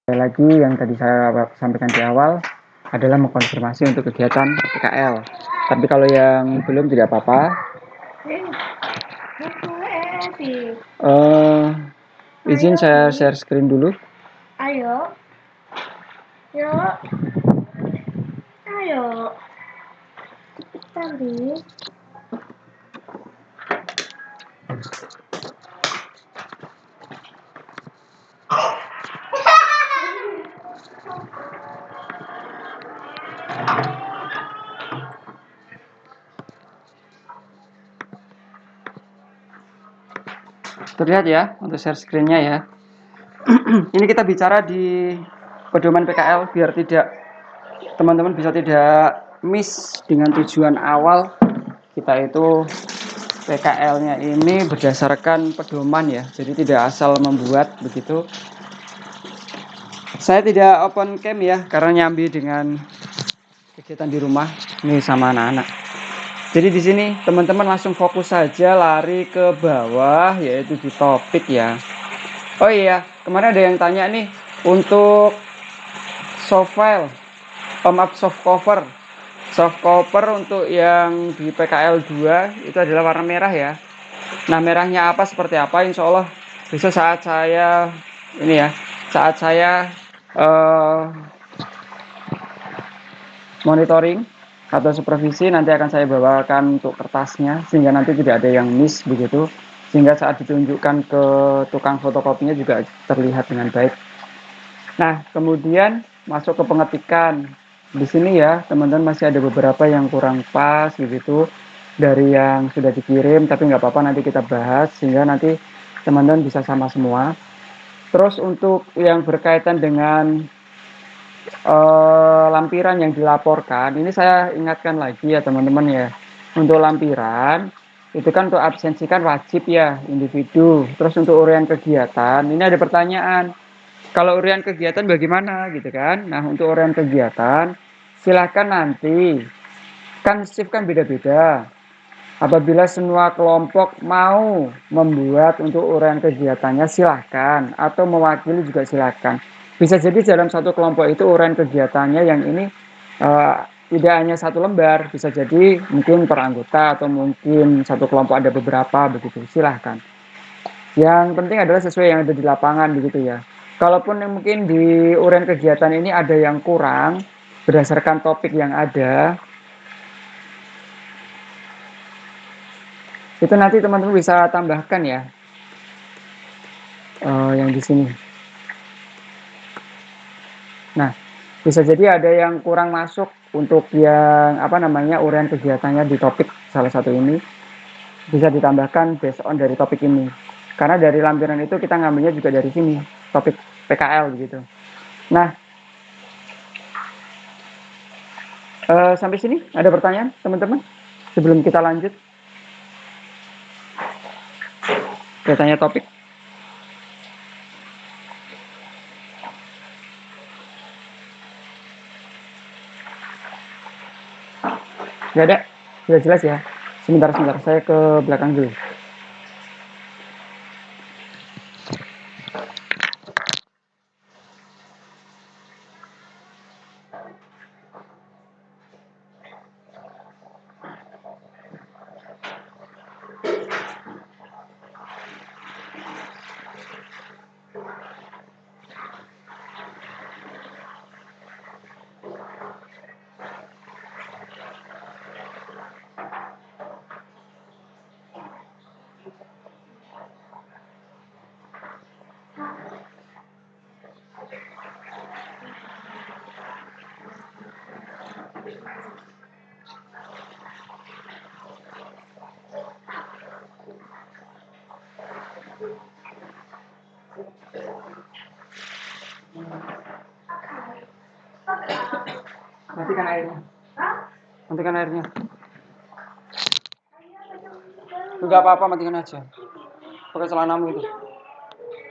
Sekali lagi yang tadi saya sampaikan di awal adalah mengkonfirmasi untuk kegiatan PKL. Tapi kalau yang belum tidak apa-apa. Izin saya share screen dulu. Ayo. Yuk. Ayo. Tadi. Terlihat ya untuk share screen-nya ya. Ini kita bicara di pedoman PKL biar tidak teman-teman bisa tidak miss dengan tujuan awal kita itu PKL-nya ini berdasarkan pedoman ya. Jadi tidak asal membuat begitu. Saya tidak open cam ya karena nyambi dengan kegiatan di rumah nih sama anak-anak. Jadi di sini teman-teman langsung fokus saja lari ke bawah yaitu di topik ya. Oh iya, kemarin ada yang tanya nih untuk soft file, soft cover. Soft cover untuk yang di PKL 2 itu adalah warna merah ya. Nah, merahnya apa seperti apa? Insya Allah bisa saat saya ini ya, saat saya monitoring atau supervisi nanti akan saya bawakan untuk kertasnya sehingga nanti tidak ada yang miss begitu, sehingga saat ditunjukkan ke tukang fotokopinya juga terlihat dengan baik. Nah, kemudian masuk ke pengetikan. Di sini ya, teman-teman masih ada beberapa yang kurang pas begitu dari yang sudah dikirim, tapi nggak apa-apa nanti kita bahas sehingga nanti teman-teman bisa sama semua. Terus untuk yang berkaitan dengan lampiran yang dilaporkan, ini saya ingatkan lagi ya teman-teman ya. Untuk lampiran, itu kan untuk absensi kan wajib ya individu. Terus untuk uraian kegiatan, ini ada pertanyaan. Kalau uraian kegiatan bagaimana gitu kan? Nah untuk uraian kegiatan, silahkan nanti. Kan shift kan beda-beda. Apabila semua kelompok mau membuat untuk uraian kegiatannya silahkan, atau mewakili juga silahkan. Bisa jadi dalam satu kelompok itu uraian kegiatannya yang ini tidak hanya satu lembar, bisa jadi mungkin per anggota atau mungkin satu kelompok ada beberapa begitu, silahkan. Yang penting adalah sesuai yang ada di lapangan begitu ya. Kalaupun yang mungkin di uraian kegiatan ini ada yang kurang berdasarkan topik yang ada, itu nanti teman-teman bisa tambahkan ya yang di sini. Nah, bisa jadi ada yang kurang masuk untuk yang apa namanya uraian kegiatannya di topik salah satu ini bisa ditambahkan based on dari topik ini. Karena dari lampiran itu kita ngambilnya juga dari sini, topik PKL gitu. Nah, sampai sini ada pertanyaan teman-teman sebelum kita lanjut ke tanya topik. Gak ada, sudah jelas ya. Sebentar saya ke belakang dulu. Matikan airnya. Matikan airnya. Enggak apa-apa, matikan aja. Pakai celanamu itu.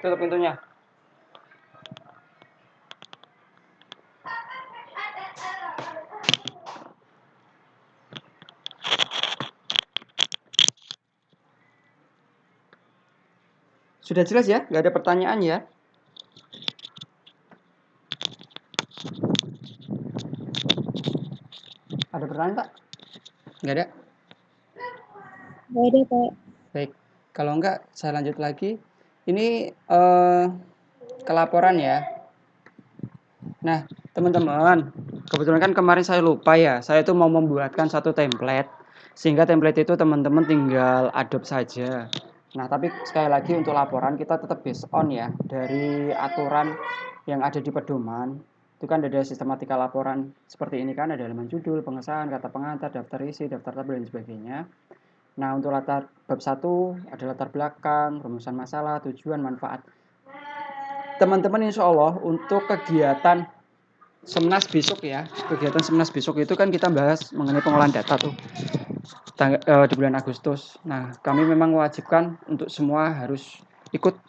Tutup pintunya. Sudah jelas ya? Nggak ada pertanyaan ya? Ada pertanyaan, Pak? Nggak ada? Nggak ada, Pak. Baik, kalau enggak saya lanjut lagi. Ini kelaporan ya. Nah, teman-teman, kebetulan kan kemarin saya lupa ya. Saya itu mau membuatkan satu template, sehingga template itu teman-teman tinggal adopt saja. Nah, tapi sekali lagi untuk laporan kita tetap based on ya dari aturan yang ada di pedoman. Itu kan ada sistematika laporan seperti ini kan, ada halaman judul, pengesahan, kata pengantar, daftar isi, daftar tabel dan sebagainya. Nah, untuk latar bab 1 ada latar belakang, rumusan masalah, tujuan, manfaat. Teman-teman insya Allah untuk kegiatan Semnas besok ya, kegiatan Semnas besok itu kan kita bahas mengenai pengolahan data tuh di bulan Agustus. Nah, kami memang mewajibkan untuk semua harus ikut.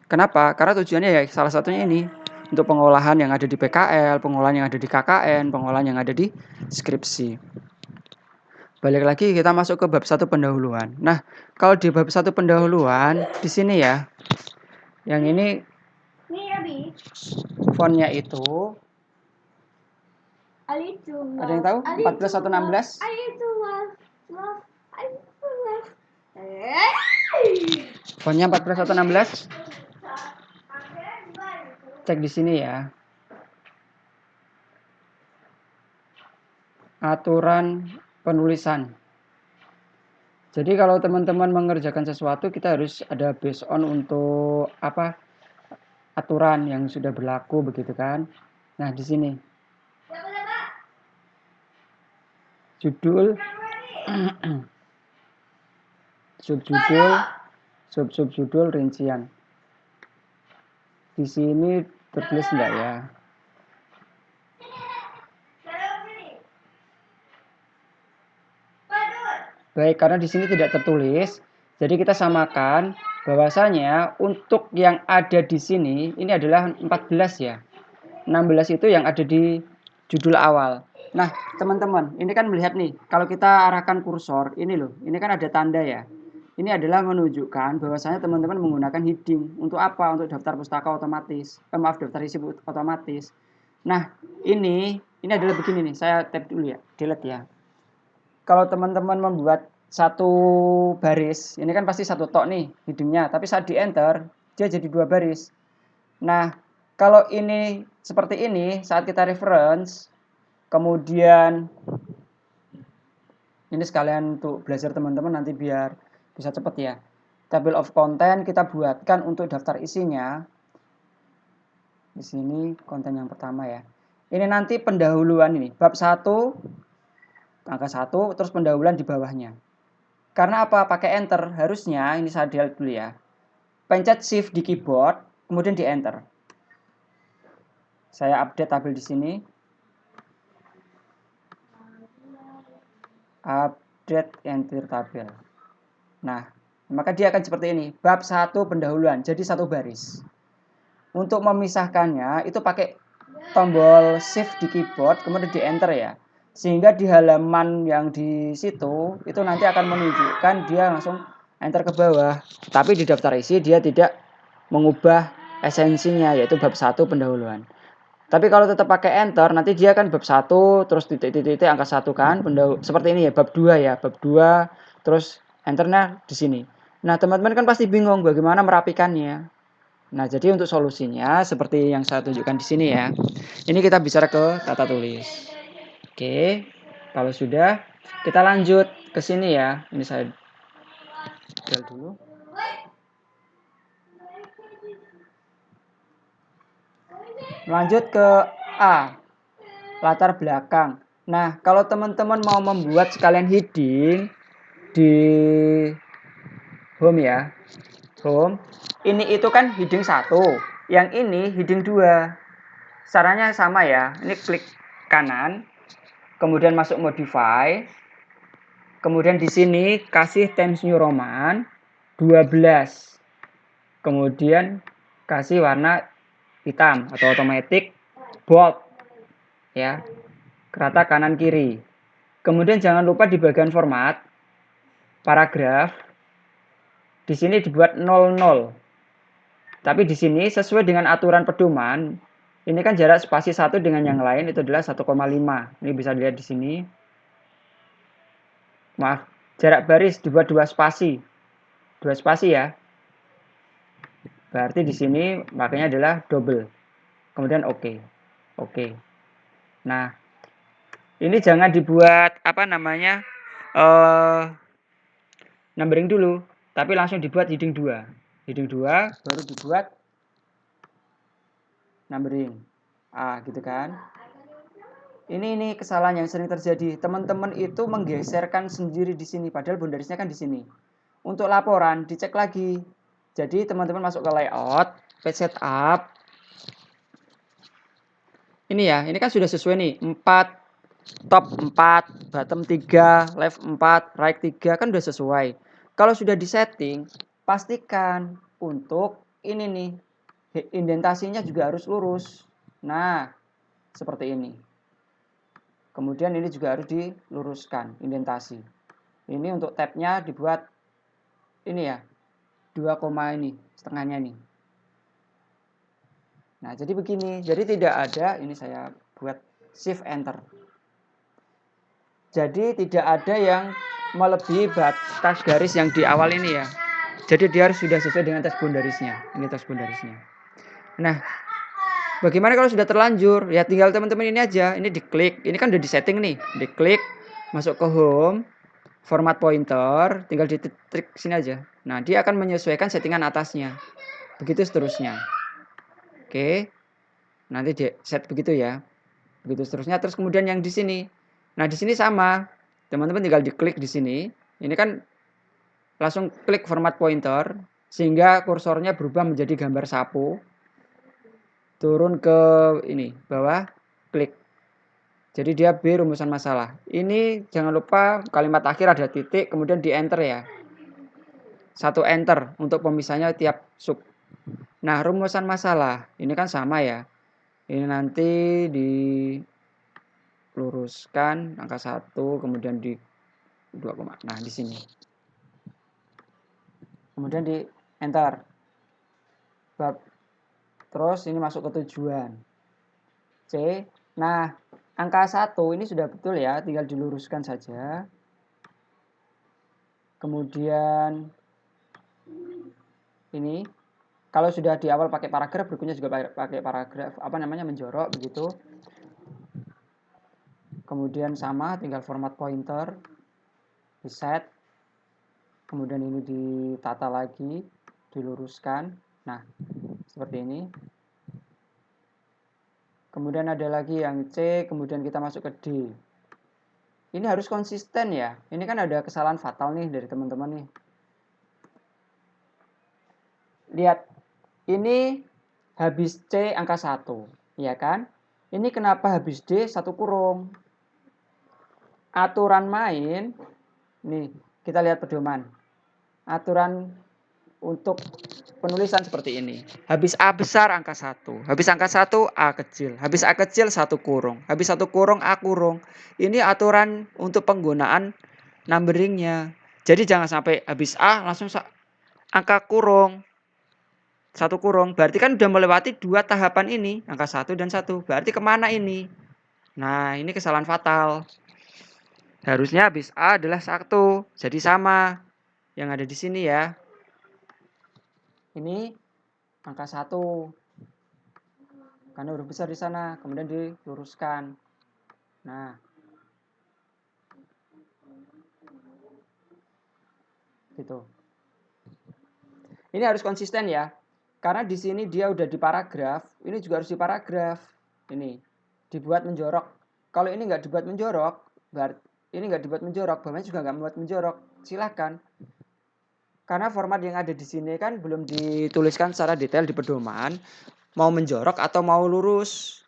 Kenapa? Karena tujuannya ya salah satunya ini untuk pengolahan yang ada di PKL, pengolahan yang ada di KKN, pengolahan yang ada di skripsi. Balik lagi kita masuk ke bab 1 pendahuluan. Nah, kalau di bab 1 pendahuluan di sini ya, yang ini fontnya itu ada yang tahu? 14 atau 16? Fontnya 14 atau 16? Cek di sini ya. Aturan penulisan. Jadi kalau teman-teman mengerjakan sesuatu kita harus ada based on untuk apa? Aturan yang sudah berlaku begitu kan. Nah, di sini. Judul subjudul rincian. Di sini tertulis enggak ya? Baik, karena di sini tidak tertulis, jadi kita samakan bahwasanya untuk yang ada di sini ini adalah 14 ya. 16 itu yang ada di judul awal. Nah, teman-teman, ini kan melihat nih, kalau kita arahkan kursor, ini loh, ini kan ada tanda ya. Ini adalah menunjukkan bahwasanya teman-teman menggunakan heading. Untuk apa? Untuk daftar pustaka otomatis. Daftar isi otomatis. Nah, ini adalah begini nih, saya tap dulu ya, delete ya. Kalau teman-teman membuat satu baris, ini kan pasti satu tok nih headingnya, tapi saat di enter, dia jadi 2 baris. Nah, kalau ini seperti ini, saat kita reference, kemudian ini sekalian untuk belajar teman-teman nanti biar bisa cepet ya. Table of content kita buatkan untuk daftar isinya. Di sini konten yang pertama ya. Ini nanti pendahuluan ini, bab 1 angka 1 terus pendahuluan di bawahnya. Karena apa? Pakai enter. Harusnya ini saya delete dulu ya. Pencet shift di keyboard, kemudian di enter. Saya update tabel di sini. Update enter tabel. Nah, maka dia akan seperti ini. Bab 1 pendahuluan, jadi satu baris. Untuk memisahkannya itu pakai tombol shift di keyboard, kemudian di enter ya. Sehingga di halaman yang di situ itu nanti akan menunjukkan dia langsung enter ke bawah. Tapi di daftar isi dia tidak mengubah esensinya, yaitu bab 1 pendahuluan. Tapi kalau tetap pakai enter nanti dia kan bab 1 terus titik-titik angka 1 kan, seperti ini ya, bab 2 ya, bab 2 terus enternya di sini. Nah, teman-teman kan pasti bingung bagaimana merapikannya. Nah, jadi untuk solusinya seperti yang saya tunjukkan di sini ya. Ini kita bicara ke tata tulis. Oke, kalau sudah kita lanjut ke sini ya. Ini saya tinggal dulu. Lanjut ke A, latar belakang. Nah, kalau teman-teman mau membuat sekalian heading di home ya, home, ini itu kan heading 1, yang ini heading 2. Caranya sama ya, ini klik kanan, kemudian masuk modify, kemudian di sini kasih Times New Roman 12, kemudian kasih warna hitam atau automatic bold ya, rata kanan kiri. Kemudian jangan lupa di bagian format paragraf di sini dibuat 00. Tapi di sini sesuai dengan aturan pedoman Ini kan jarak spasi satu dengan yang lain itu adalah 1,5. Ini bisa dilihat di sini. Maaf, jarak baris dibuat 2 spasi. 2 spasi ya. Berarti di sini makanya adalah double. Kemudian oke. Oke. Nah, ini jangan dibuat apa namanya? Numbering dulu, tapi langsung dibuat heading 2. Heading 2 baru dibuat numbering. Gitu kan. Ini kesalahan yang sering terjadi. Teman-teman itu menggeserkan sendiri di sini, padahal boundariesnya kan di sini. Untuk laporan dicek lagi. Jadi teman-teman masuk ke layout, page setup. Ini ya, ini kan sudah sesuai nih. 4, top 4, bottom 3, left 4, right 3 kan sudah sesuai. Kalau sudah disetting, pastikan untuk ini nih, indentasinya juga harus lurus. Nah, seperti ini. Kemudian ini juga harus diluruskan indentasi. Ini untuk tabnya dibuat ini ya, 2, ini setengahnya nih. Nah, jadi begini. Jadi tidak ada, ini saya buat shift enter. Jadi tidak ada yang melebihi batas garis yang di awal ini ya. Jadi dia harus sudah sesuai dengan teks boundariesnya. Ini teks boundariesnya. Nah, bagaimana kalau sudah terlanjur? Ya tinggal teman-teman ini aja. Ini diklik. Ini kan udah disetting nih. Diklik, masuk ke home, format pointer, tinggal ditrik sini aja. Nah, dia akan menyesuaikan settingan atasnya. Begitu seterusnya. Oke. Nanti di set begitu ya. Begitu seterusnya. Terus kemudian yang di sini. Nah, di sini sama. Teman-teman tinggal diklik di sini. Ini kan langsung klik format pointer sehingga kursornya berubah menjadi gambar sapu. Turun ke ini, bawah, klik. Jadi dia B rumusan masalah. Ini jangan lupa kalimat akhir ada titik, kemudian di enter ya. 1 enter untuk pemisahnya tiap sub. Nah, rumusan masalah ini kan sama ya. Ini nanti diluruskan angka 1, kemudian di 2, nah di sini. Kemudian di enter. Terus ini masuk ke tujuan. C. Nah, angka 1 ini sudah betul ya, tinggal diluruskan saja. Kemudian ini kalau sudah di awal pakai paragraf, berikutnya juga pakai paragraf menjorok begitu. Kemudian sama, tinggal format pointer, di set. Kemudian ini ditata lagi, diluruskan. Nah, seperti ini. Kemudian ada lagi yang C, kemudian kita masuk ke D. Ini harus konsisten ya. Ini kan ada kesalahan fatal nih dari teman-teman nih. Lihat, ini habis C angka 1, ya kan? Ini kenapa habis D 1 kurung? Aturan main, nih kita lihat pedoman. Aturan untuk penulisan seperti ini. Habis A besar angka 1. Habis angka 1 A kecil. Habis A kecil 1 kurung. Habis 1 kurung A kurung. Ini aturan untuk penggunaan numberingnya. Jadi jangan sampai habis A langsung angka kurung. 1 kurung. Berarti kan udah melewati 2 tahapan ini. Angka 1 dan 1. Berarti kemana ini? Nah, ini kesalahan fatal. Harusnya habis A adalah 1. Jadi sama. Yang ada di sini ya. Ini angka 1. Karena huruf besar di sana, kemudian diluruskan. Nah, gitu. Ini harus konsisten ya. Karena di sini dia udah di paragraf, ini juga harus di paragraf. Ini dibuat menjorok. Kalau ini nggak dibuat menjorok, bawahnya juga nggak membuat menjorok. Silakan. Karena format yang ada di sini kan belum dituliskan secara detail di pedoman, mau menjorok atau mau lurus.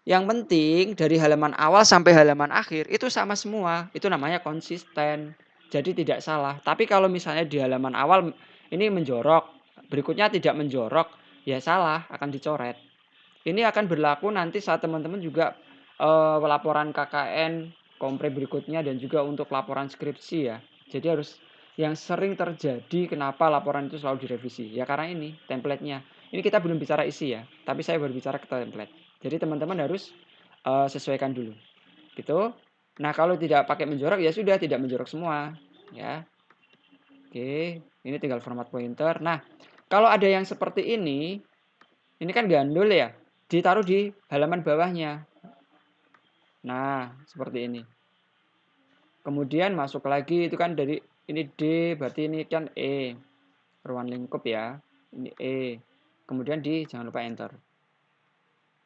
Yang penting dari halaman awal sampai halaman akhir itu sama semua. Itu namanya konsisten. Jadi tidak salah. Tapi kalau misalnya di halaman awal ini menjorok, berikutnya tidak menjorok, ya salah, akan dicoret. Ini akan berlaku nanti saat teman-teman juga laporan KKN, kompre berikutnya dan juga untuk laporan skripsi ya. Jadi harus yang sering terjadi kenapa laporan itu selalu direvisi. Ya karena ini template-nya. Ini kita belum bicara isi ya, tapi saya berbicara ke template. Jadi teman-teman harus sesuaikan dulu. Gitu. Nah, kalau tidak pakai menjorok ya sudah tidak menjorok semua, ya. Oke, ini tinggal format pointer. Nah, kalau ada yang seperti ini kan gandul ya, ditaruh di halaman bawahnya. Nah, seperti ini. Kemudian masuk lagi itu kan dari ini D, berarti ini kan E. Ruang lingkup ya. Ini E. Kemudian jangan lupa enter.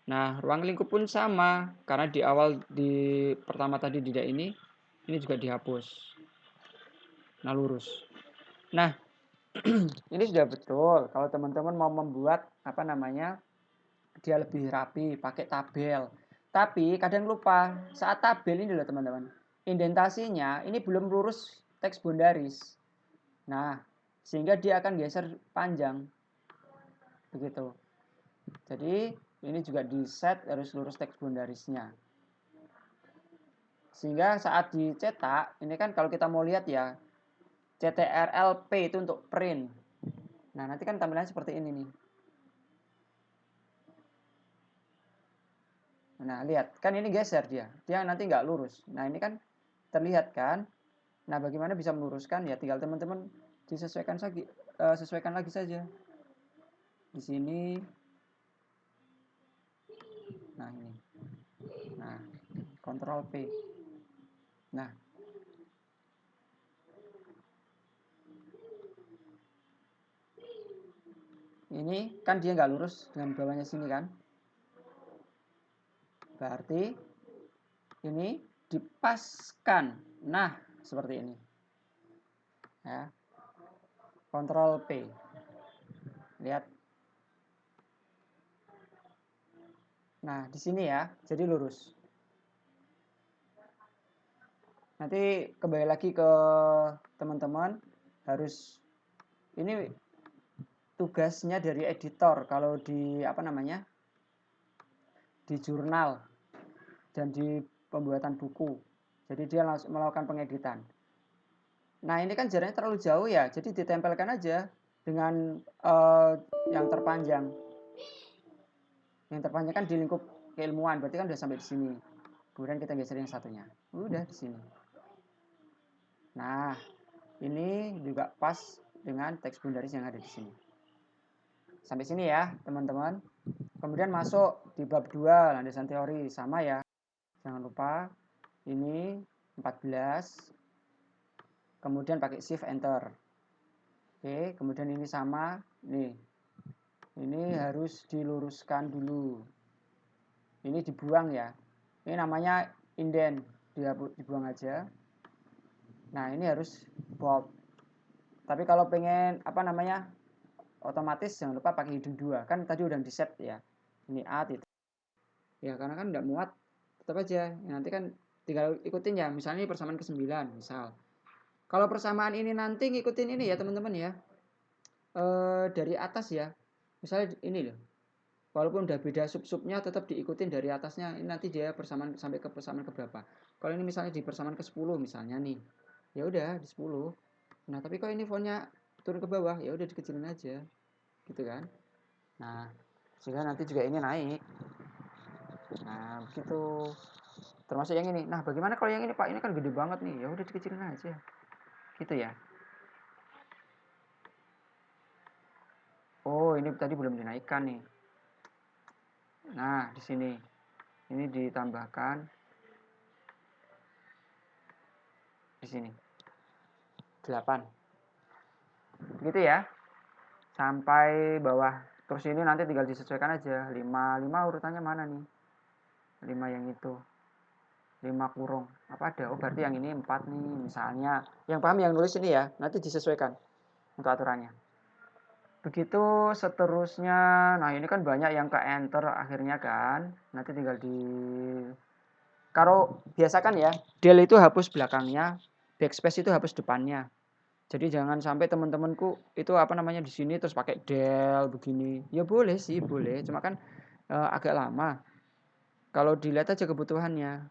Nah, ruang lingkup pun sama karena di awal di pertama tadi tidak ini juga dihapus. Nah, lurus. Nah, ini sudah betul. Kalau teman-teman mau membuat apa namanya? Dia lebih rapi pakai tabel. Tapi kadang lupa saat tabel ini loh teman-teman. Indentasinya ini belum lurus teks bondaris. Nah, sehingga dia akan geser panjang. Begitu. Jadi, ini juga di set harus lurus teks bondarisnya. Sehingga saat dicetak, ini kan kalau kita mau lihat ya, CTRL-P itu untuk print. Nah, nanti kan tampilannya seperti ini nih. Nah, lihat, kan ini geser dia. Dia nanti nggak lurus. Nah, ini kan terlihat kan. Nah, bagaimana bisa meluruskan? Ya tinggal teman-teman disesuaikan lagi, sesuaikan lagi saja. Di sini. Nah, ini. Nah, Ctrl P. Nah, ini kan dia nggak lurus dengan bawahnya sini kan. Berarti ini dipaskan. Nah, seperti ini. Ya. Ctrl P. Lihat. Nah, di sini ya, jadi lurus. Nanti kembali lagi ke teman-teman harus ini tugasnya dari editor kalau di apa namanya? Di jurnal dan di pembuatan buku. Jadi dia langsung melakukan pengeditan. Nah, ini kan jaraknya terlalu jauh ya, jadi ditempelkan aja dengan yang terpanjang. Yang terpanjang kan di lingkup keilmuan, berarti kan udah sampai di sini. Kemudian kita geser yang satunya. Udah di sini. Nah, ini juga pas dengan teks bondaris yang ada di sini. Sampai sini ya, teman-teman. Kemudian masuk di bab 2, landasan teori. Sama ya. Jangan lupa, ini 14. Kemudian pakai shift enter. Oke, kemudian ini sama. Nih, ini harus diluruskan dulu. Ini dibuang ya. Ini namanya indent. Dibuang aja. Nah, ini harus bold. Tapi kalau pengen apa namanya otomatis jangan lupa pakai hidung 2. Kan tadi udah di set ya. Ini A titik. Ya karena kan tidak muat tetap aja. Ya, nanti kan tinggal ikutin ya. Misalnya ini persamaan ke-9 misal. Kalau persamaan ini nanti ngikutin ini ya teman-teman ya. Dari atas ya. Misalnya ini loh. Walaupun udah beda sub-subnya tetap diikutin dari atasnya. Ini nanti dia persamaan sampai ke persamaan ke berapa. Kalau ini misalnya di persamaan ke-10 misalnya nih. Ya udah di 10. Nah, tapi kalau ini fontnya turun ke bawah, ya udah dikecilin aja. Gitu kan. Nah, sehingga nanti juga ini naik. Nah, begitu. Termasuk yang ini. Nah, bagaimana kalau yang ini, Pak? Ini kan gede banget nih. Ya udah dikecilin aja. Gitu ya. Oh, ini tadi belum dinaikkan nih. Nah, di sini. Ini ditambahkan di sini. 8. Begitu ya. Sampai bawah. Terus ini nanti tinggal disesuaikan aja. 5 urutannya mana nih? 5 yang itu. 5 kurung. Apa ada? Oh, berarti yang ini 4 nih misalnya. Yang paham yang nulis ini ya. Nanti disesuaikan untuk aturannya. Begitu seterusnya. Nah, ini kan banyak yang ke enter akhirnya kan. Nanti tinggal di kalau biasakan ya, del itu hapus belakangnya, backspace itu hapus depannya. Jadi jangan sampai teman-temanku itu apa namanya di sini terus pakai del begini. Ya boleh sih, boleh. Cuma kan agak lama. Kalau dilihat aja kebutuhannya.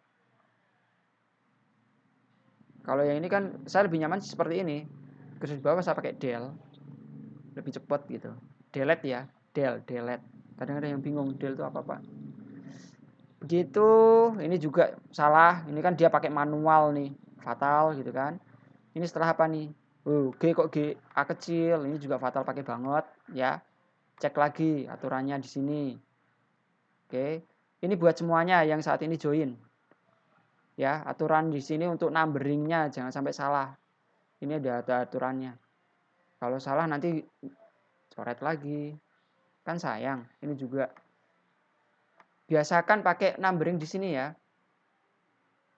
Kalau yang ini kan saya lebih nyaman seperti ini. Garis bawah saya pakai del. Lebih cepat gitu. Delete ya. delete. Kadang-kadang yang bingung del itu apa Pak. Begitu, ini juga salah. Ini kan dia pakai manual nih, fatal gitu kan. Ini setelah apa nih? G kok G A kecil, ini juga fatal pakai banget ya. Cek lagi aturannya di sini. Oke. Ini buat semuanya yang saat ini join. Ya, aturan di sini untuk numberingnya jangan sampai salah. Ini ada aturannya. Kalau salah nanti coret lagi. Kan sayang. Ini juga biasakan pakai numbering di sini ya.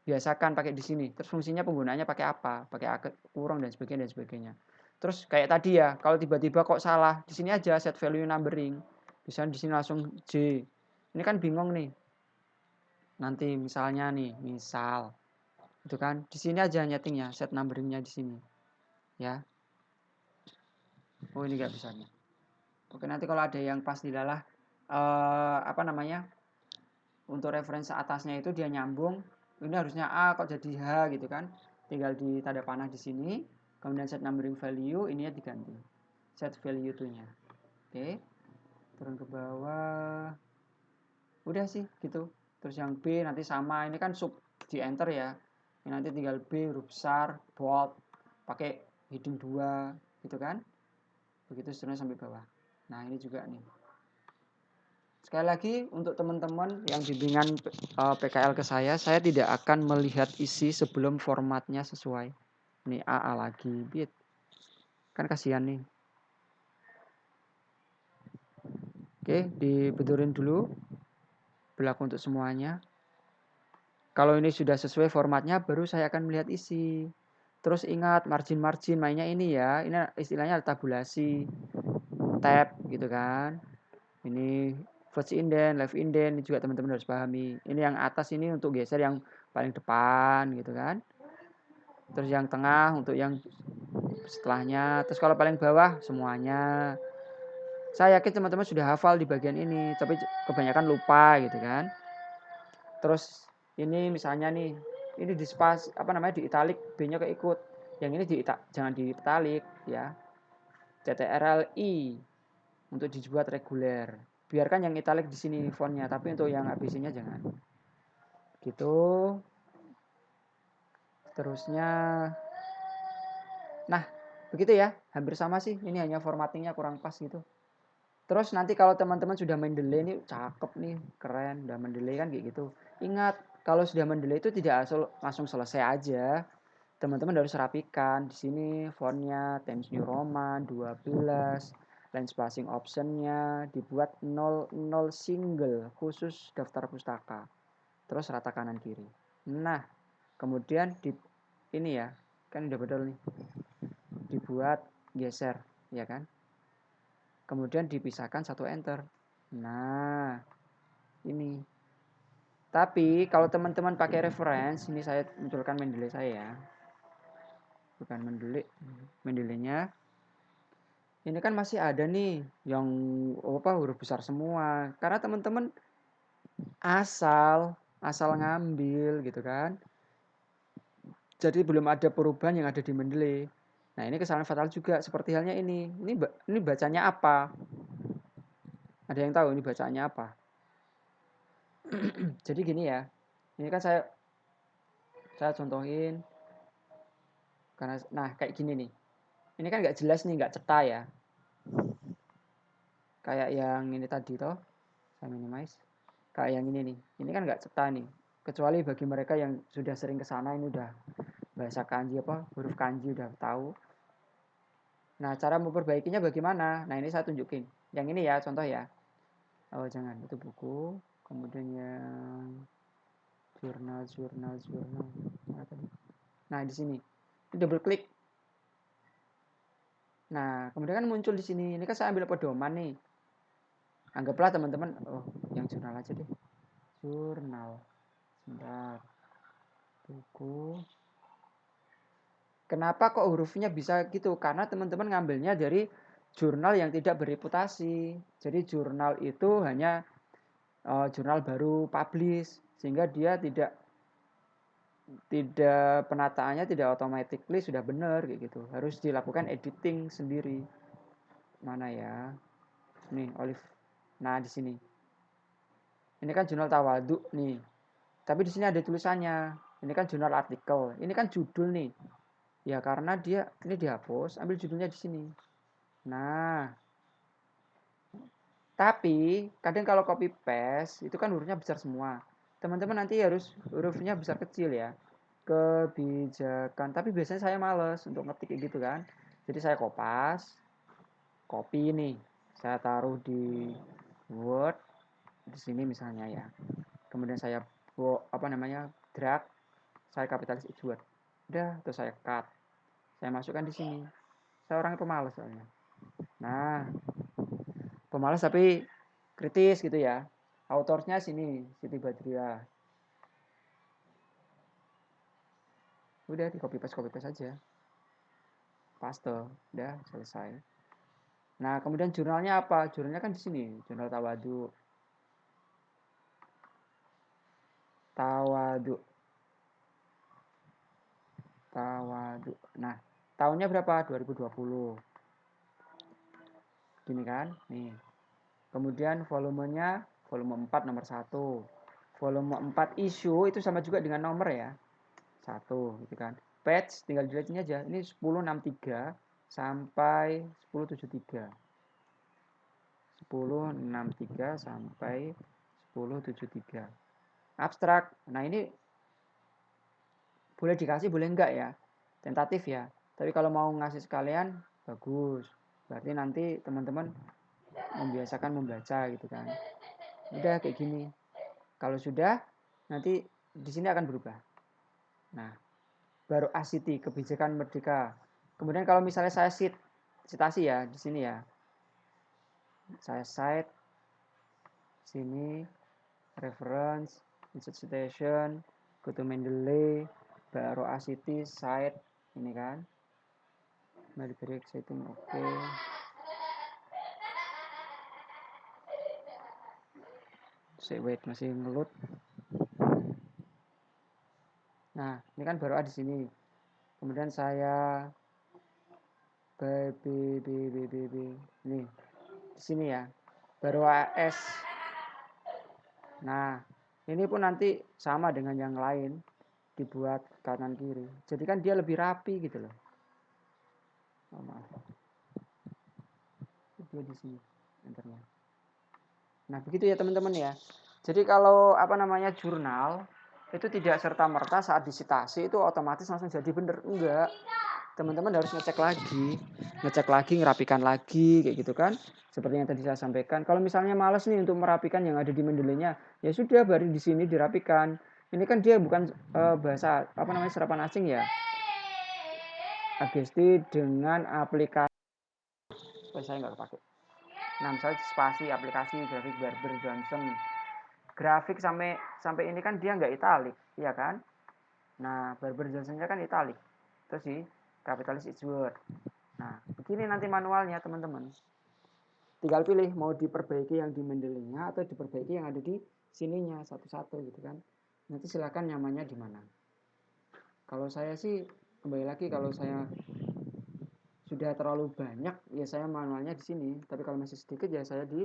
Biasakan pakai di sini. Terus fungsinya penggunaannya pakai apa? Pakai kurang dan sebagainya. Terus kayak tadi ya, kalau tiba-tiba kok salah, di sini aja set value numbering. Bisa di sini langsung J. Ini kan bingung nih. Nanti misalnya nih, misal itu kan di sini aja nyetingnya, set numberingnya di sini. Ya. Oh, ini nggak bisa nih. Oke, nanti kalau ada yang pas dilalah apa namanya? Untuk referensi atasnya itu dia nyambung, ini harusnya A kok jadi H gitu kan. Tinggal di tanda panah di sini, kemudian set numbering value ini ya diganti. Set value to-nya. Oke. Turun ke bawah. Udah sih gitu. Terus yang B nanti sama, ini kan sub di enter ya. Ini nanti tinggal B huruf besar, bold, pakai heading 2 gitu kan. Begitu seterusnya sampai bawah. Nah, ini juga nih. Sekali lagi untuk teman-teman yang bimbingan PKL ke saya tidak akan melihat isi sebelum formatnya sesuai. Ini AA lagi, bit. Kan kasihan nih. Oke, dibeturin dulu. Berlaku untuk semuanya. Kalau ini sudah sesuai formatnya, baru saya akan melihat isi. Terus ingat, margin-margin mainnya ini ya. Ini istilahnya tabulasi. Tab gitu kan. Ini first indent, left indent, ini juga teman-teman harus pahami. Ini yang atas ini untuk geser yang paling depan gitu kan. Terus yang tengah untuk yang setelahnya. Terus kalau paling bawah semuanya. Saya yakin teman-teman sudah hafal di bagian ini, tapi kebanyakan lupa gitu kan. Terus ini misalnya nih, ini di spas apa namanya di italic B-nya keikut. Yang ini jangan di italic ya. CTRL-I untuk dibuat reguler. Biarkan yang italic di sini fontnya, tapi untuk yang ABC-nya jangan. Gitu. Terusnya nah, begitu ya. Hampir sama sih. Ini hanya formattingnya kurang pas gitu. Terus nanti kalau teman-teman sudah mendelay ini cakep nih, keren, udah mendelay kan kayak gitu. Ingat, kalau sudah mendelay itu tidak langsung selesai aja. Teman-teman harus rapikan. Di sini fontnya Times New Roman 12, line spacing optionnya dibuat 00 single khusus daftar pustaka. Terus rata kanan kiri. Nah, kemudian di ini ya, kan udah betul nih. Dibuat geser, ya kan? Kemudian dipisahkan satu enter. Nah, ini. Tapi kalau teman-teman pakai reference, ini saya munculkan Mendeley saya ya. Bukan Mendeley, Mendeley-nya. Ini kan masih ada nih yang huruf besar semua. Karena teman-teman asal ngambil gitu kan. Jadi belum ada perubahan yang ada di Mendeley. Nah, ini kesalahan fatal juga seperti halnya ini. Ini bacanya apa? Ada yang tahu ini bacanya apa? Jadi gini ya. Ini kan saya contohin karena kayak gini nih. Ini kan nggak jelas nih, nggak ceta ya. Kayak yang ini tadi toh. Saya minimize. Kayak yang ini nih. Ini kan nggak ceta nih. Kecuali bagi mereka yang sudah sering ke sana ini udah bahasa kanji apa, huruf kanji udah tahu. Nah, cara memperbaikinya bagaimana? Nah, ini saya tunjukin. Yang ini ya, contoh ya. Oh, jangan. Itu buku. Kemudian yang jurnal. Mana tadi? Nah, di sini. Ini double klik. Nah, kemudian kan muncul di sini. Ini kan saya ambil pedoman nih. Anggaplah teman-teman, oh, yang jurnal aja deh. Jurnal. Sebentar. Buku. Kenapa kok hurufnya bisa gitu? Karena teman-teman ngambilnya dari jurnal yang tidak bereputasi. Jadi jurnal itu hanya jurnal baru publish sehingga dia tidak penataannya tidak automatically sudah benar kayak gitu. Harus dilakukan editing sendiri. Mana ya? nih Olive. Nah di sini, ini kan jurnal Tawadhu nih. Tapi di sini ada tulisannya. Ini kan jurnal artikel. Ini kan judul nih. Ya karena dia ini dihapus, ambil judulnya di sini. Nah, tapi kadang kalau copy paste itu kan hurufnya besar semua. Teman-teman nanti harus hurufnya besar kecil ya. Kebijakan. Tapi biasanya saya males untuk ngetik gitu kan. Jadi saya kopas, copy nih. Saya taruh di Word di sini misalnya ya. Kemudian saya drag, saya kapitalis X Word. Udah, terus saya cut. Saya masukkan di sini. Saya orang pemalas soalnya. Nah, pemalas tapi kritis gitu ya. Autornya sini, Siti Badriah. Udah di copy paste aja. Paste, udah selesai. Nah, kemudian jurnalnya apa? Jurnalnya kan di sini, jurnal Tawadhu. Tawadhu. Tawadhu. Nah, tahunnya berapa? 2020. Gini kan? Nih. Kemudian volumenya volume 4 nomor 1. Volume 4 isu itu sama juga dengan nomor ya. 1 gitu kan. Page tinggal dilihatin aja. Ini 1063 sampai 1073. 1063 sampai 1073. Abstrak. Nah, ini boleh dikasih boleh enggak ya. Tentatif ya. Tapi kalau mau ngasih sekalian bagus. Berarti nanti teman-teman membiasakan membaca gitu kan. Udah kayak gini. Kalau sudah nanti di sini akan berubah. Nah, baru ACT kebijakan merdeka. Kemudian kalau misalnya saya citasi ya di sini ya. Saya cite sini reference, insert citation, go to Mendeley, baru ACT cite ini kan. Very exciting, oke. Wait, masih ngelut. Nah, ini kan baru ada di sini. Kemudian saya B nih di sini ya. Baru AS. Nah, ini pun nanti sama dengan yang lain dibuat kanan kiri. Jadi kan dia lebih rapi gitu loh. Oh, maaf. Dia di sini enternya. Nah, begitu ya teman-teman ya. Jadi kalau jurnal itu tidak serta-merta saat disitasi itu otomatis langsung jadi bener. Enggak. Teman-teman harus ngecek lagi, ngerapikan lagi kayak gitu kan. Seperti yang tadi saya sampaikan. Kalau misalnya males nih untuk merapikan yang ada di Mendeley-nya, ya sudah baru di sini dirapikan. Ini kan dia bukan bahasa serapan asing ya. Agesti dengan aplikasi saya nggak pakai. Nah, misalnya spasi aplikasi grafik Barber Johnson. Grafik sampai ini kan dia nggak italik, ya kan? Nah, Barber Johnson-nya kan italik. Terus sih kapitalis X Word. Nah, begini nanti manualnya teman-teman. Tinggal pilih mau diperbaiki yang di Mendeley-nya atau diperbaiki yang ada di sininya satu-satu gitu kan. Nanti silakan nyamannya di mana. Kalau saya sih kembali lagi kalau saya sudah terlalu banyak ya saya manualnya di sini. Tapi kalau masih sedikit ya saya di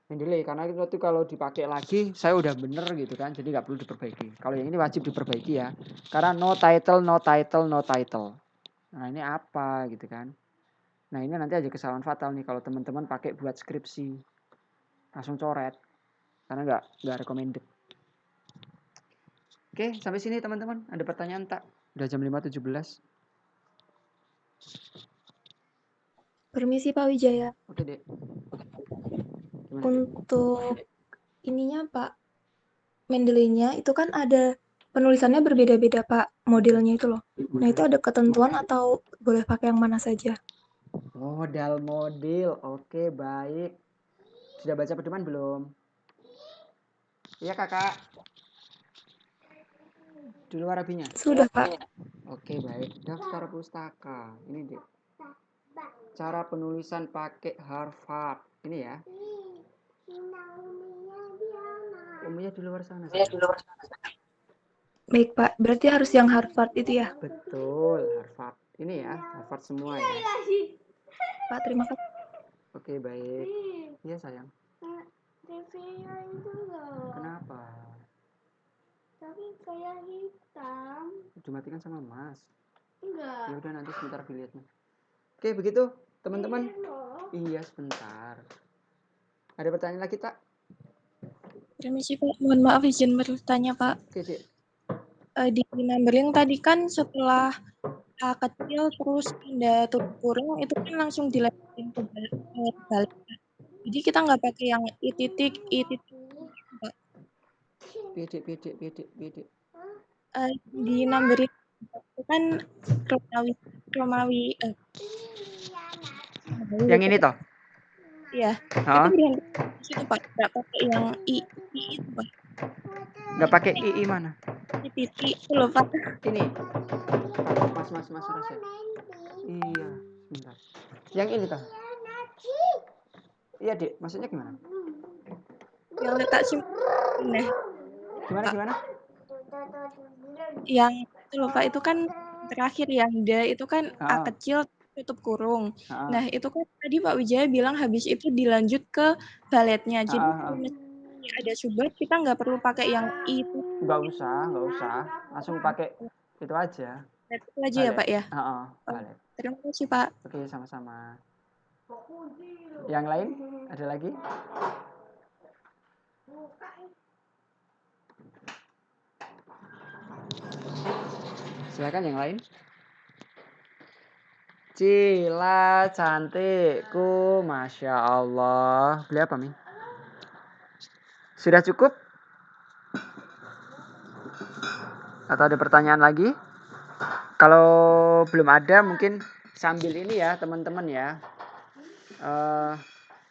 Mendeley karena itu kalau dipakai lagi saya udah bener gitu kan. Jadi nggak perlu diperbaiki. Kalau yang ini wajib diperbaiki ya. Karena no title. Nah, ini apa gitu kan. Nah, ini nanti aja kesalahan fatal nih kalau teman-teman pakai buat skripsi. Langsung coret. Karena nggak recommended. Oke, sampai sini teman-teman. Ada pertanyaan tak? Udah jam 5.17. Permisi Pak Wijaya. Oke, Dek. Gimana, Dek? Untuk ininya Pak, Mendeley-nya itu kan ada penulisannya berbeda-beda Pak, modelnya itu loh. Nah, itu ada ketentuan atau boleh pakai yang mana saja? Model. Oke, baik. Sudah baca pedoman belum? Iya, Kakak. Dulu Arabinya. Sudah Pak. Oke, baik. Daftar pustaka. Ini, Dek. Cara penulisan pakai Harvard. Ini ya. Umumnya di luar sana. Baik Pak, berarti harus yang Harvard itu ya? Betul, Harvard. Ini ya, Harvard semua ya. Pak, terima kasih. Oke, baik. Iya, sayang. TV-nya itu loh. Kenapa? Tapi kayak hitam. Dimatikan sama Mas. Enggak. Ya udah nanti sebentar dilihatnya. Oke, begitu, teman-teman. Iya, sebentar. Ada pertanyaan lagi, Tak? Permisi Pak, mohon maaf izin bertanya Pak. Oke, Dek. Di numbering tadi kan setelah A kecil terus tanda tutup kurung itu kan langsung dilewatin ke balik. Jadi kita nggak pakai yang I titik Pak. Bede. Di numbering itu kan Romawi Yang ini toh? ya itu berhenti di situ Pak, nggak pakai yang I itu Pak. Nggak pakai II mana? I titik itu loh Pak. Ini. Mas Rasya. Iya, sebentar. Yang ini toh? Iya, Dek. Maksudnya gimana? Yang letak simpen Gimana? yang itu loh Pak, itu kan terakhir yang D itu kan A Ah, kecil tutup kurung. ah, Nah, itu kan tadi Pak Wijaya bilang habis itu dilanjut ke baletnya. Jadi ah. kalau misalnya ada subak kita nggak perlu pakai yang I itu Nggak usah. Langsung pakai itu aja. itu aja ya Balet. Pak ya. Oh, Balet. terima kasih Pak. Oke, sama-sama. Yang lain? Ada lagi? Silakan yang lain. Cila cantikku, Masya Allah. Beli apa, Mi? Sudah cukup? Atau ada pertanyaan lagi? Kalau belum ada, mungkin sambil ini ya, teman-teman ya.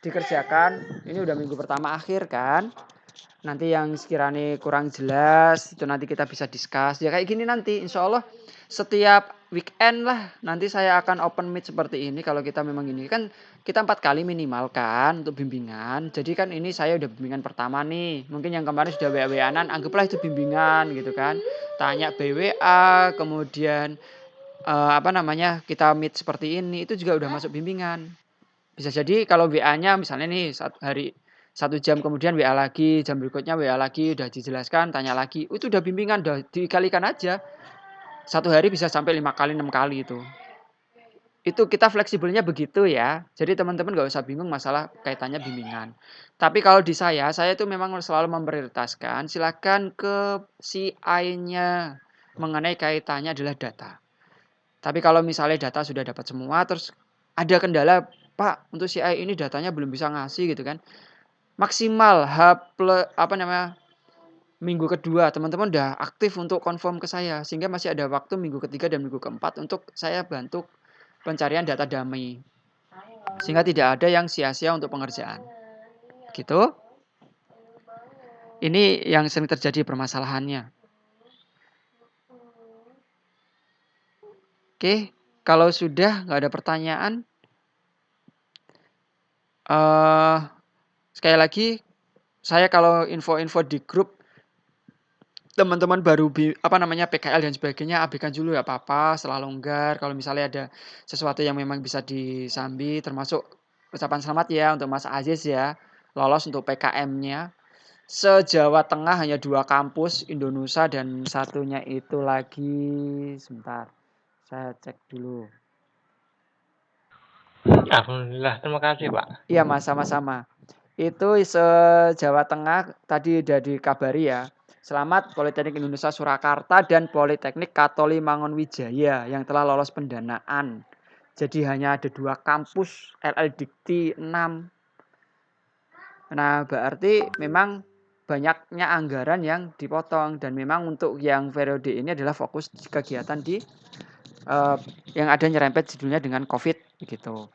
Dikerjakan. Ini udah minggu pertama akhir kan. Nanti yang sekiranya kurang jelas itu nanti kita bisa discuss ya kayak gini nanti insya Allah setiap weekend lah nanti saya akan open meet seperti ini kalau kita memang ini kan kita 4 kali minimal kan untuk bimbingan jadi kan ini saya udah bimbingan pertama nih mungkin yang kemarin sudah WA-WA-an anggaplah itu bimbingan gitu kan tanya BWA kemudian kita meet seperti ini itu juga udah masuk bimbingan bisa jadi kalau WA-nya misalnya nih hari 1 jam kemudian WA lagi, jam berikutnya WA lagi, udah dijelaskan, tanya lagi. Itu udah bimbingan, udah dikalikan aja. 1 hari bisa sampai 5 kali, 6 kali itu. Itu kita fleksibelnya begitu ya. Jadi teman-teman gak usah bingung masalah kaitannya bimbingan. Tapi kalau di saya itu memang selalu memprioritaskan, silakan ke CI-nya mengenai kaitannya adalah data. Tapi kalau misalnya data sudah dapat semua, terus ada kendala, Pak, untuk CI ini datanya belum bisa ngasih gitu kan. Maksimal minggu kedua teman-teman udah aktif untuk confirm ke saya sehingga masih ada waktu minggu ketiga dan minggu keempat untuk saya bantu pencarian data dummy sehingga tidak ada yang sia-sia untuk pengerjaan gitu ini yang sering terjadi permasalahannya oke kalau sudah nggak ada pertanyaan sekali lagi saya kalau info-info di grup teman-teman baru PKL dan sebagainya abaikan dulu ya apa-apa setelah longgar kalau misalnya ada sesuatu yang memang bisa disambi termasuk ucapan selamat ya untuk Mas Aziz ya lolos untuk PKM-nya se-Jawa Tengah hanya 2 kampus Indonesia dan satunya itu lagi sebentar saya cek dulu Alhamdulillah, terima kasih Pak. iya Mas sama-sama itu se-Jawa Tengah tadi udah dikabari ya selamat Politeknik Indonesia Surakarta dan Politeknik Katolik Mangunwijaya yang telah lolos pendanaan. Jadi hanya ada 2 kampus LL Dikti 6. Nah, berarti memang banyaknya anggaran yang dipotong dan memang untuk yang periode ini adalah fokus kegiatan di yang ada nyerempet judulnya dengan COVID gitu.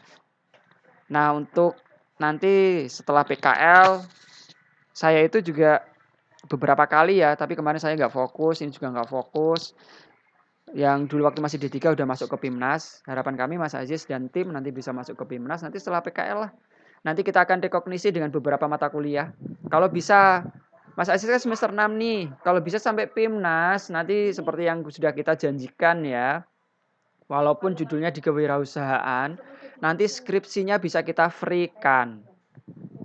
Nah, untuk nanti setelah PKL saya itu juga beberapa kali ya, tapi kemarin saya nggak fokus, ini juga nggak fokus. Yang dulu waktu masih D3 udah masuk ke PIMNAS. Harapan kami Mas Aziz dan tim nanti bisa masuk ke PIMNAS. Nanti setelah PKL lah. Nanti kita akan rekognisi dengan beberapa mata kuliah. Kalau bisa, Mas Aziz kan semester 6 nih. Kalau bisa sampai PIMNAS, nanti seperti yang sudah kita janjikan ya. Walaupun judulnya di kewirausahaan, nanti skripsinya bisa kita free-kan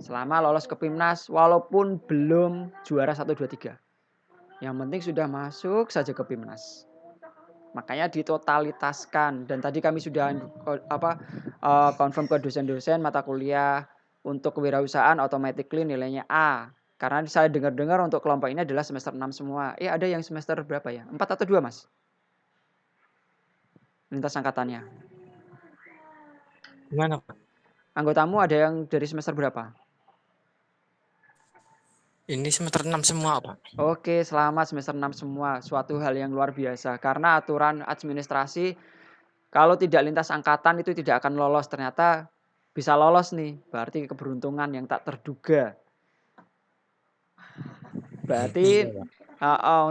selama lolos ke PIMNAS walaupun belum juara 1, 2, 3. Yang penting sudah masuk saja ke PIMNAS. Makanya ditotalitaskan, dan tadi kami sudah confirm ke dosen-dosen mata kuliah untuk kewirausahaan automatically nilainya A. Karena saya dengar-dengar untuk kelompok ini adalah semester 6 semua. Ada yang semester berapa ya? 4 atau 2, Mas? Lintas angkatannya. Gimana, Pak? Anggotamu ada yang dari semester berapa? Ini semester 6 semua, Pak. Oke, selamat semester 6 semua. Suatu hal yang luar biasa. Karena aturan administrasi, kalau tidak lintas angkatan itu tidak akan lolos. Ternyata bisa lolos nih. Berarti keberuntungan yang tak terduga. Berarti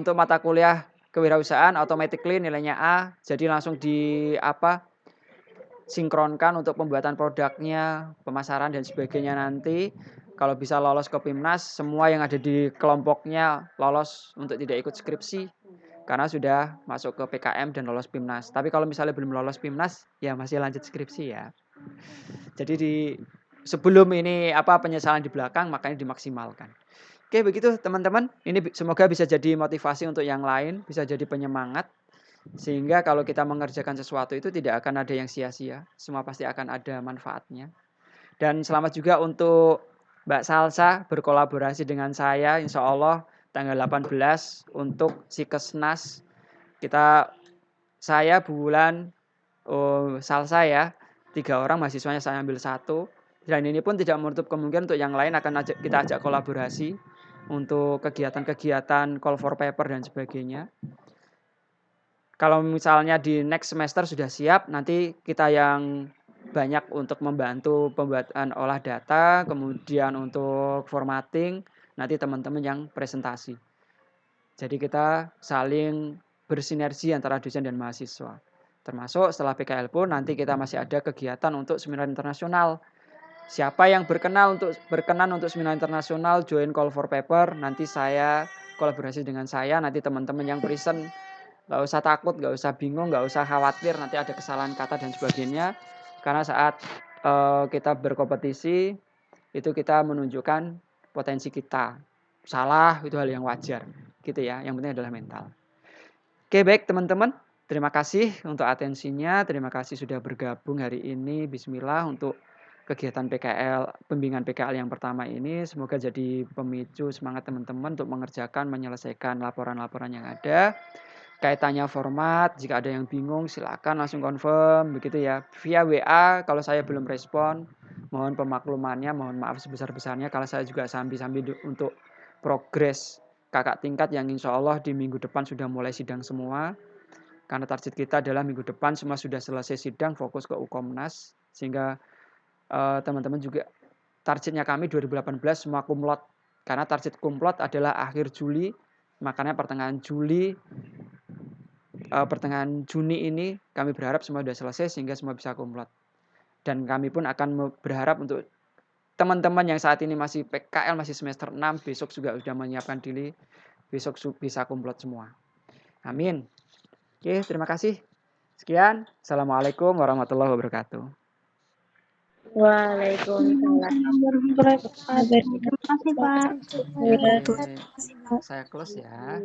untuk mata kuliah kewirausahaan automatically nilainya A. Jadi langsung sinkronkan untuk pembuatan produknya, pemasaran dan sebagainya nanti. Kalau bisa lolos ke PIMNAS, semua yang ada di kelompoknya lolos untuk tidak ikut skripsi karena sudah masuk ke PKM dan lolos PIMNAS. Tapi kalau misalnya belum lolos PIMNAS, ya masih lanjut skripsi ya. Jadi sebelum ini penyesalan di belakang, makanya dimaksimalkan. Oke, begitu teman-teman. Ini semoga bisa jadi motivasi untuk yang lain, bisa jadi penyemangat. Sehingga kalau kita mengerjakan sesuatu itu tidak akan ada yang sia-sia. Semua pasti akan ada manfaatnya. Dan selamat juga untuk Mbak Salsa berkolaborasi dengan saya. Insya Allah tanggal 18 untuk Sikesnas. Saya Bulan, Salsa ya. 3 orang mahasiswanya saya ambil 1. Dan ini pun tidak menutup kemungkinan untuk yang lain akan kita ajak kolaborasi untuk kegiatan-kegiatan call for paper dan sebagainya. Kalau misalnya di next semester sudah siap, nanti kita yang banyak untuk membantu pembuatan olah data, kemudian untuk formatting, nanti teman-teman yang presentasi. Jadi kita saling bersinergi antara dosen dan mahasiswa. Termasuk setelah PKL pun nanti kita masih ada kegiatan untuk seminar internasional. Siapa yang berkenan untuk seminar internasional, join call for paper, nanti saya kolaborasi dengan saya, nanti teman-teman yang present, nggak usah takut, nggak usah bingung, nggak usah khawatir nanti ada kesalahan kata dan sebagainya. Karena saat kita berkompetisi, itu kita menunjukkan potensi kita. Salah, itu hal yang wajar. Gitu ya, yang penting adalah mental. Oke, baik teman-teman. Terima kasih untuk atensinya, terima kasih sudah bergabung hari ini. Bismillah untuk kegiatan pembimbingan PKL yang pertama ini. Semoga jadi pemicu semangat teman-teman untuk mengerjakan, menyelesaikan laporan-laporan yang ada. Kaitannya format, jika ada yang bingung silakan langsung confirm, begitu ya. Via WA, kalau saya belum respon, mohon pemaklumannya, mohon maaf sebesar-besarnya kalau saya juga sambil-sambil untuk progres kakak tingkat yang insya Allah di minggu depan sudah mulai sidang semua. Karena target kita adalah minggu depan semua sudah selesai sidang, fokus ke Ukomnas, sehingga teman-teman juga targetnya kami 2018 semua kumlot, karena target kumlot adalah akhir Juli, makanya pertengahan Juni ini kami berharap semua sudah selesai sehingga semua bisa kumlot. Dan kami pun akan berharap untuk teman-teman yang saat ini masih PKL, masih semester 6, besok juga sudah menyiapkan diri, besok bisa kumlot semua. Amin. Oke, terima kasih. Sekian. Assalamualaikum warahmatullahi wabarakatuh. Waalaikumsalam warahmatullahi wabarakatuh. Terima kasih, Pak. Saya close ya.